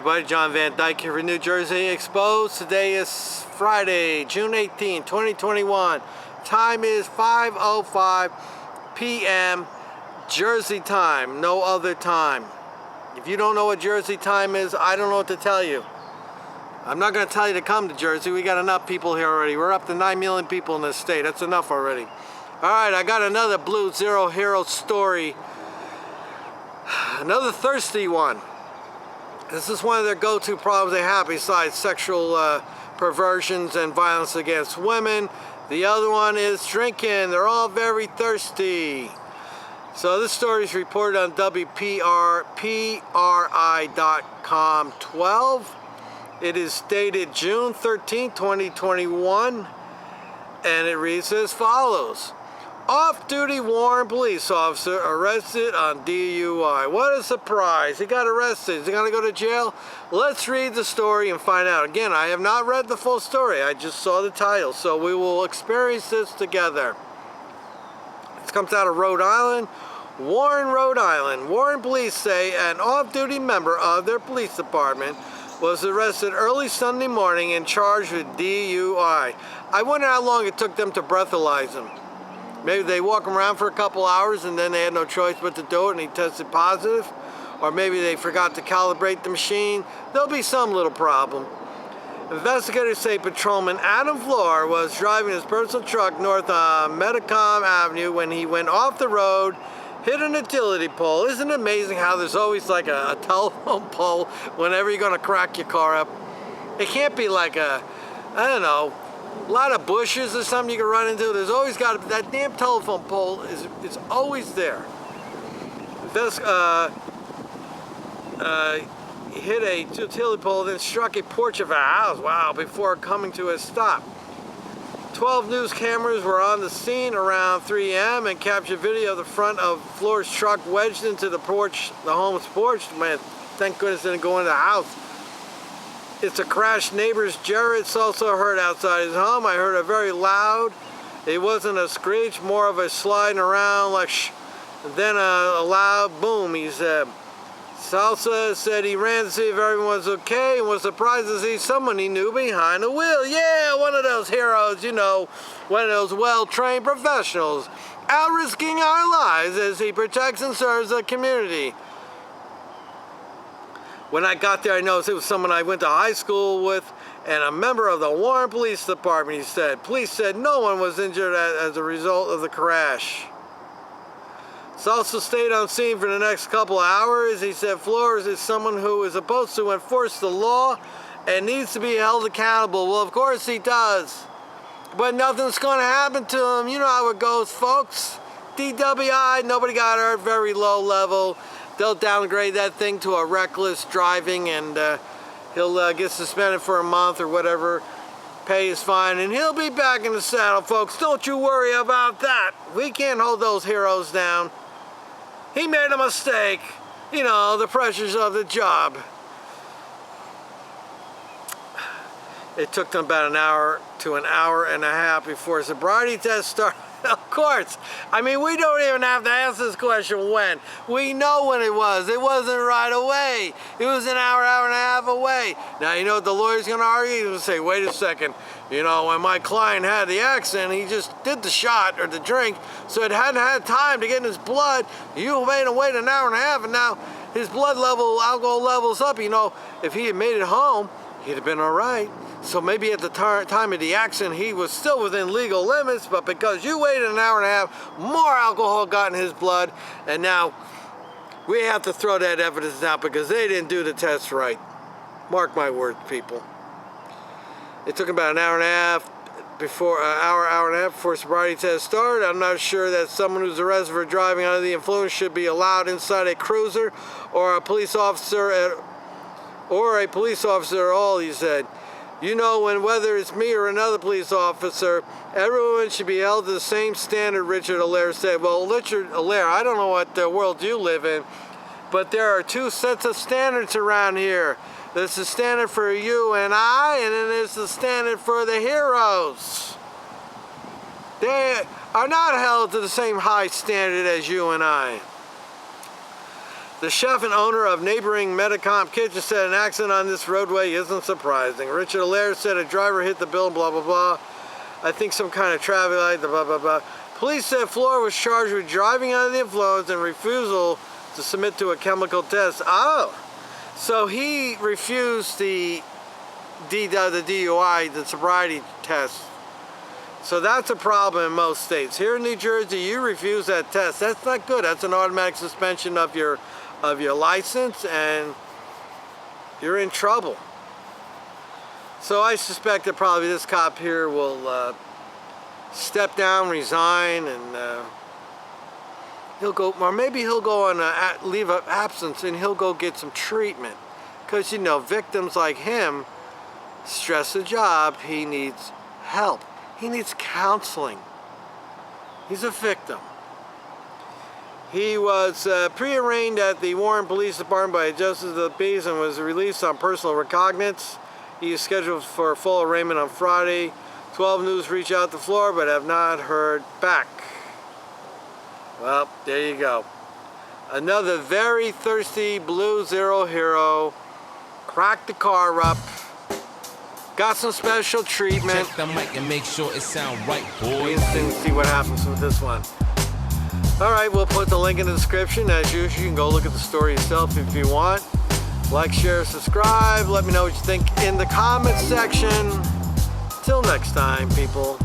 everybody, John Van Dyke here for New Jersey Exposed. Today is Friday, June 18, 2021. Time is 5:05 p.m. Jersey time, no other time. If you don't know what Jersey time is, I don't know what to tell you. I'm not going to tell you to come to Jersey. We got enough people here already. We're up to 9 million people in this state. That's enough already. All right, I got another Blue Zero Hero story. Another thirsty one. This is one of their go-to problems they have besides sexual perversions and violence against women. The other one is drinking. They're all very thirsty. So this story is reported on WPRI.com 12. It is dated June 13, 2021, and it reads as follows. Off-duty Warren police officer arrested on DUI. What a surprise. He got arrested. Is he going to go to jail? Let's read the story and find out. Again, I have not read the full story. I just saw the title. So we will experience this together. This comes out of Rhode Island. Warren, Rhode Island. Warren police say an off-duty member of their police department was arrested early Sunday morning and charged with DUI. I wonder how long it took them to breathalyze him. Maybe they walk him around for a couple hours and then they had no choice but to do it and he tested positive. Or maybe they forgot to calibrate the machine. There'll be some little problem. Investigators say Patrolman Adam Floor was driving his personal truck north on Medicom Avenue when he went off the road, hit an utility pole. Isn't it amazing how there's always like a telephone pole whenever you're going to crack your car up? It can't be like I don't know, a lot of bushes or something you can run into. There's always got to, that damn telephone pole is always there. This hit a utility pole, then struck a porch of a house. Wow! Before coming to a stop. 12 news cameras were on the scene around 3 a.m. and captured video of the front of Floor's truck wedged into the porch, the home's porch. Man, thank goodness it didn't go into the house. It's a crash. Neighbors Jarrett's also heard outside his home. I heard a very loud, it wasn't a screech, more of a sliding around like shh. And then a loud boom, he said. Salsa said he ran to see if everyone was okay and was surprised to see someone he knew behind the wheel. Yeah, one of those heroes, you know, one of those well-trained professionals, out risking our lives as he protects and serves the community. When I got there, I noticed it was someone I went to high school with and a member of the Warren Police Department, he said. Police said no one was injured as a result of the crash. Salsa stayed on scene for the next couple of hours. He said Flores is someone who is supposed to enforce the law and needs to be held accountable. Well, of course he does. But nothing's going to happen to him. You know how it goes, folks. DWI, nobody got hurt, very low level. They'll downgrade that thing to a reckless driving and he'll get suspended for a month or whatever. Pay his fine and he'll be back in the saddle, folks. Don't you worry about that. We can't hold those heroes down. He made a mistake. You know, the pressures of the job. It took them about an hour to an hour and a half before a sobriety test started. Of course. I mean, we don't even have to ask this question when. We know when it was. It wasn't right away. It was an hour, hour and a half away. Now, you know what the lawyer's going to argue? He's going to say, wait a second. You know, when my client had the accident, he just did the shot or the drink, so it hadn't had time to get in his blood. You made him wait an hour and a half, and now his blood level, alcohol level's up. You know, if he had made it home, he'd have been all right. So maybe at the time of the accident, he was still within legal limits, but because you waited an hour and a half, more alcohol got in his blood, and now we have to throw that evidence out because they didn't do the test right. Mark my words, people. It took about an hour and a half before hour and a half before sobriety test started. I'm not sure that someone who's arrested for driving under the influence should be allowed inside a cruiser or a police officer at all, he said. You know, whether it's me or another police officer, everyone should be held to the same standard, Richard Allaire said. Well, Richard Allaire, I don't know what world you live in, but there are two sets of standards around here. There's the standard for you and I, and then there's the standard for the heroes. They are not held to the same high standard as you and I. The chef and owner of neighboring Metacomp Kitchen said an accident on this roadway isn't surprising. Richard Allaire said a driver hit the bill, blah, blah, blah. I think some kind of traffic light, blah, blah, blah. Police said Flora was charged with driving under the influence and refusal to submit to a chemical test. Oh, so he refused the DUI, the sobriety test. So that's a problem in most states. Here in New Jersey, you refuse that test. That's not good. That's an automatic suspension of your license, and you're in trouble. So I suspect that probably this cop here will step down, resign, and he'll go, or maybe he'll go on a leave of absence and he'll go get some treatment. Because, you know, victims like him stress the job. He needs help. He needs counseling. He's a victim. He was pre-arraigned at the Warren Police Department by Justice of the Peace and was released on personal recognizance. He is scheduled for full arraignment on Friday. 12 News reached out to Flora but have not heard back. Well, there you go. Another very thirsty Blue Zero hero. Cracked the car up. Got some special treatment. Check the mic and make sure it sound right, boys. Interesting to see what happens with this one. Alright, we'll put the link in the description. As usual, you can go look at the story yourself if you want. Like, share, subscribe. Let me know what you think in the comments section. Till next time, people.